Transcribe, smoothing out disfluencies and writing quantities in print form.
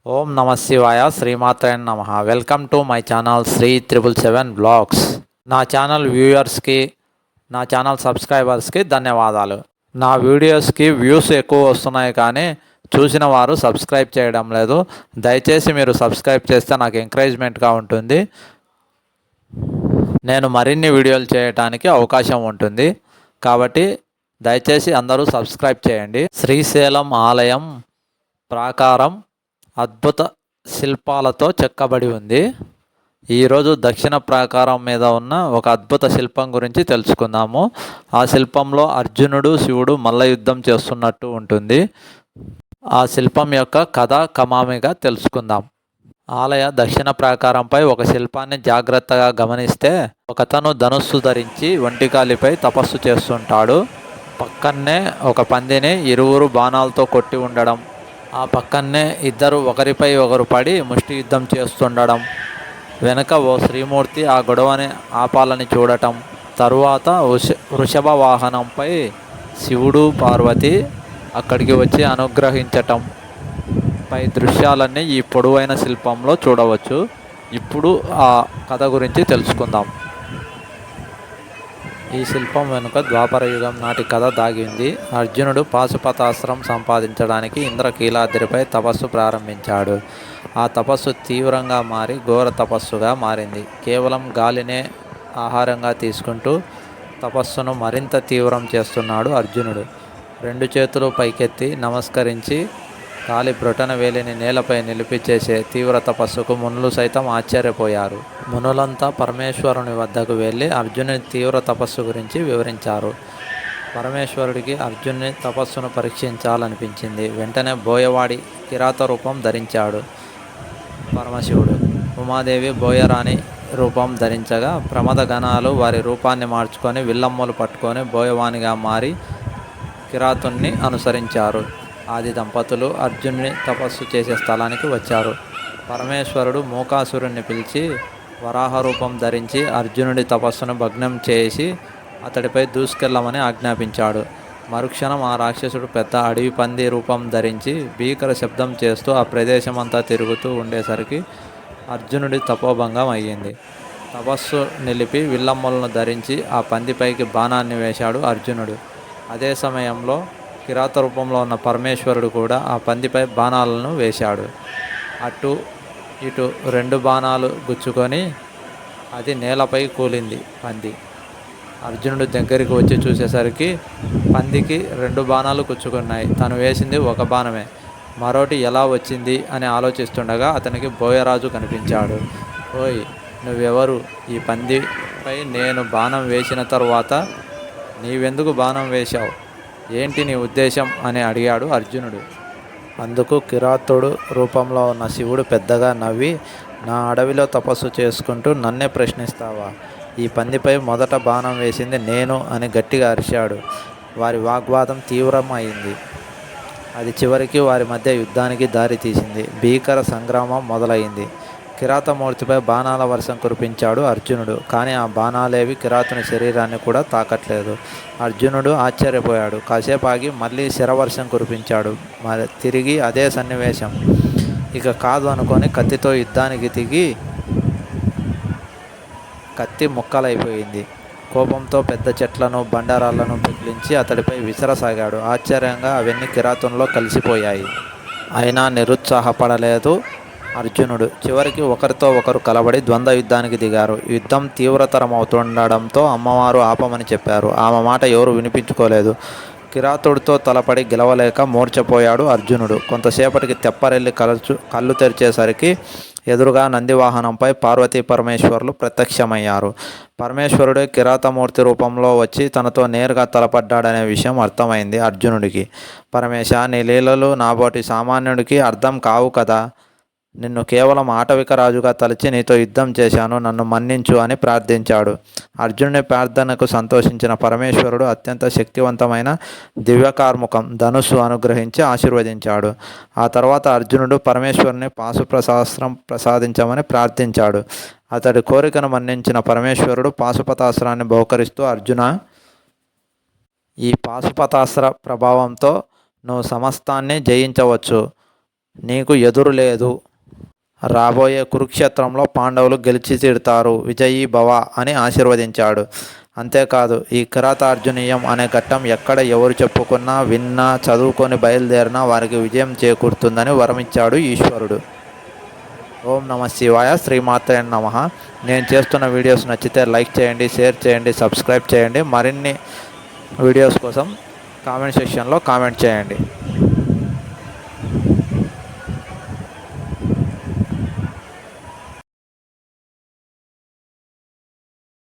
ఓం నమ శివాయ శ్రీమాత్రే నమ. Welcome to my channel Shri 777 vlogs. నా ఛానల్ వ్యూయర్స్కి, నా ఛానల్ సబ్స్క్రైబర్స్కి ధన్యవాదాలు. నా వీడియోస్కి వ్యూస్ ఎక్కువ వస్తున్నాయి కానీ చూసిన వారు సబ్స్క్రైబ్ చేయడం లేదు. దయచేసి మీరు సబ్స్క్రైబ్ చేస్తే నాకు ఎంకరేజ్మెంట్గా ఉంటుంది. నేను మరిన్ని వీడియోలు చేయడానికి అవకాశం ఉంటుంది కాబట్టి దయచేసి అందరూ సబ్స్క్రైబ్ చేయండి. శ్రీశైలం ఆలయం ప్రాకారం అద్భుత శిల్పాలతో చెక్కబడి ఉంది. ఈరోజు దక్షిణ ప్రాకారం మీద ఉన్న ఒక అద్భుత శిల్పం గురించి తెలుసుకుందాము. ఆ శిల్పంలో అర్జునుడు శివుడు మల్ల యుద్ధం చేస్తున్నట్టు ఉంటుంది. ఆ శిల్పం యొక్క కథ కమామిగా తెలుసుకుందాం. ఆలయ దక్షిణ ప్రాకారంపై ఒక శిల్పాన్ని జాగ్రత్తగా గమనిస్తే ఒకతను ధనుస్సు ధరించి ఒంటికాలిపై తపస్సు చేస్తుంటాడు. పక్కనే ఒక పందిని ఇరువురు బాణాలతో కొట్టి ఉండడం, ఆ పక్కనే ఇద్దరు ఒకరిపై ఒకరు పడి ముష్టి యుద్ధం చేస్తుండడం, వెనుక ఓ శ్రీమూర్తి ఆ గొడవని ఆపాలని చూడటం, తరువాత వృషభ వాహనంపై శివుడు పార్వతి అక్కడికి వచ్చి అనుగ్రహించటం పై దృశ్యాలన్నీ ఈ పొడవైన శిల్పంలో చూడవచ్చు. ఇప్పుడు ఆ కథ గురించి తెలుసుకుందాం. ఈ శిల్పం వెనుక ద్వాపర యుగం నాటి కథ దాగింది. అర్జునుడు పాశుపతాస్త్రం సంపాదించడానికి ఇంద్రకీలాద్రిపై తపస్సు ప్రారంభించాడు. ఆ తపస్సు తీవ్రంగా మారి ఘోర తపస్సుగా మారింది. కేవలం గాలినే ఆహారంగా తీసుకుంటూ తపస్సును మరింత తీవ్రం చేస్తున్నాడు అర్జునుడు. రెండు చేతులు పైకెత్తి నమస్కరించి కాలి బ్రొటన వేలిని నేలపై నిలిపి చేసే తీవ్ర తపస్సుకు మునులు సైతం ఆశ్చర్యపోయారు. మునులంతా పరమేశ్వరుని వద్దకు వెళ్ళి అర్జునుని తీవ్ర తపస్సు గురించి వివరించారు. పరమేశ్వరుడికి అర్జునుని తపస్సును పరీక్షించాలనిపించింది. వెంటనే బోయవాడి కిరాత రూపం ధరించాడు పరమశివుడు. ఉమాదేవి బోయరాణి రూపం ధరించగా ప్రమద గణాలు వారి రూపాన్ని మార్చుకొని విల్లమ్మలు పట్టుకొని బోయవానిగా మారి కిరాతుణ్ణి అనుసరించారు. ఆది దంపతులు అర్జునుని తపస్సు చేసే స్థలానికి వచ్చారు. పరమేశ్వరుడు మూకాసురుణ్ణి పిలిచి వరాహ రూపం ధరించి అర్జునుడి తపస్సును భగ్నం చేసి అతడిపై దూసుకెళ్లమని ఆజ్ఞాపించాడు. మరుక్షణం ఆ రాక్షసుడు పెద్ద అడవి పంది రూపం ధరించి భీకర శబ్దం చేస్తూ ఆ ప్రదేశమంతా తిరుగుతూ ఉండేసరికి అర్జునుడి తపోభంగం అయ్యింది. తపస్సు నిలిపి విల్లమ్మలను ధరించి ఆ పందిపైకి బాణాన్ని వేశాడు అర్జునుడు. అదే సమయంలో కిరాత రూపంలో ఉన్న పరమేశ్వరుడు కూడా ఆ పందిపై బాణాలను వేశాడు. అటు ఇటు రెండు బాణాలు గుచ్చుకొని అది నేలపై కూలింది పంది. అర్జునుడు దగ్గరికి వచ్చి చూసేసరికి పందికి రెండు బాణాలు గుచ్చుకున్నాయి. తను వేసింది ఒక బాణమే. మరోటి ఎలా వచ్చింది అని ఆలోచిస్తుండగా అతనికి బోయరాజు కనిపించాడు. ఓయ్, నువ్వెవరు? ఈ పందిపై నేను బాణం వేసిన తరువాత నీవెందుకు బాణం వేశావు? ఏంటి నీ ఉద్దేశం అని అడిగాడు అర్జునుడు. అందుకు కిరాతుడు రూపంలో ఉన్న శివుడు పెద్దగా నవ్వి, నా అడవిలో తపస్సు చేసుకుంటూ నన్నే ప్రశ్నిస్తావా? ఈ పందిపై మొదట బాణం వేసింది నేను అని గట్టిగా అరిచాడు. వారి వాగ్వాదం తీవ్రమైంది. అది చివరికి వారి మధ్య యుద్ధానికి దారితీసింది. భీకర సంగ్రామం మొదలైంది. కిరాతమూర్తిపై బాణాల వర్షం కురిపించాడు అర్జునుడు. కానీ ఆ బాణాలేవి కిరాతుని శరీరాన్ని కూడా తాకట్లేదు. అర్జునుడు ఆశ్చర్యపోయాడు. కాసేపు ఆగి మళ్ళీ శరవర్షం కురిపించాడు. మరి తిరిగి అదే సన్నివేశం. ఇక కాదు అనుకొని కత్తితో యుద్ధానికి దిగి కత్తి ముక్కలైపోయింది. కోపంతో పెద్ద చెట్లను బండరాళ్లను పెకిలించి అతడిపై విసరసాగాడు. ఆశ్చర్యంగా అవన్నీ కిరాతంలో కలిసిపోయాయి. అయినా నిరుత్సాహపడలేదు అర్జునుడు. చివరికి ఒకరితో ఒకరు కలబడి ద్వంద్వ యుద్ధానికి దిగారు. యుద్ధం తీవ్రతరమవుతుండడంతో అమ్మవారు ఆపమని చెప్పారు. ఆమె మాట ఎవరు వినిపించుకోలేదు. కిరాతుడితో తలపడి గెలవలేక మూర్ఛపోయాడు అర్జునుడు. కొంతసేపటికి తెప్పరెల్లి కళ్ళు తెరిచేసరికి ఎదురుగా నందివాహనంపై పార్వతీ పరమేశ్వరులు ప్రత్యక్షమయ్యారు. పరమేశ్వరుడే కిరాతమూర్తి రూపంలో వచ్చి తనతో నేరుగా తలపడ్డాడనే విషయం అర్థమైంది అర్జునుడికి. పరమేశ, నీ లీలలు నాబోటి సామాన్యుడికి అర్థం కావు కదా. నిన్ను కేవలం ఆటవిక రాజుగా తలచి నీతో యుద్ధం చేశాను, నన్ను మన్నించు అని ప్రార్థించాడు. అర్జునుని ప్రార్థనకు సంతోషించిన పరమేశ్వరుడు అత్యంత శక్తివంతమైన దివ్యకార్ముకం ధనుస్సు అనుగ్రహించి ఆశీర్వదించాడు. ఆ తర్వాత అర్జునుడు పరమేశ్వరుని పాశుపతాస్త్రం ప్రసాదించమని ప్రార్థించాడు. అతడి కోరికను మన్నించిన పరమేశ్వరుడు పాశుపతాస్త్రాన్ని బహుకరిస్తూ, అర్జున, ఈ పాశుపతాస్త్ర ప్రభావంతో నువ్వు సమస్తాన్ని జయించవచ్చు. నీకు ఎదురు లేదు. రాబోయే కురుక్షేత్రంలో పాండవులు గెలిచి తీరుతారు. విజయీ భవ అని ఆశీర్వదించాడు. అంతేకాదు, ఈ కిరాతార్జునీయం అనే ఘట్టం ఎక్కడ ఎవరు చెప్పుకున్నా, విన్నా, చదువుకొని బయలుదేరినా వారికి విజయం చేకూరుతుందని వరమిచ్చాడు ఈశ్వరుడు. ఓం నమ శివాయ. శ్రీమాత్రే నమః. నేను చేస్తున్న వీడియోస్ నచ్చితే లైక్ చేయండి, షేర్ చేయండి, సబ్స్క్రైబ్ చేయండి. మరిన్ని వీడియోస్ కోసం కామెంట్ సెక్షన్లో కామెంట్ చేయండి.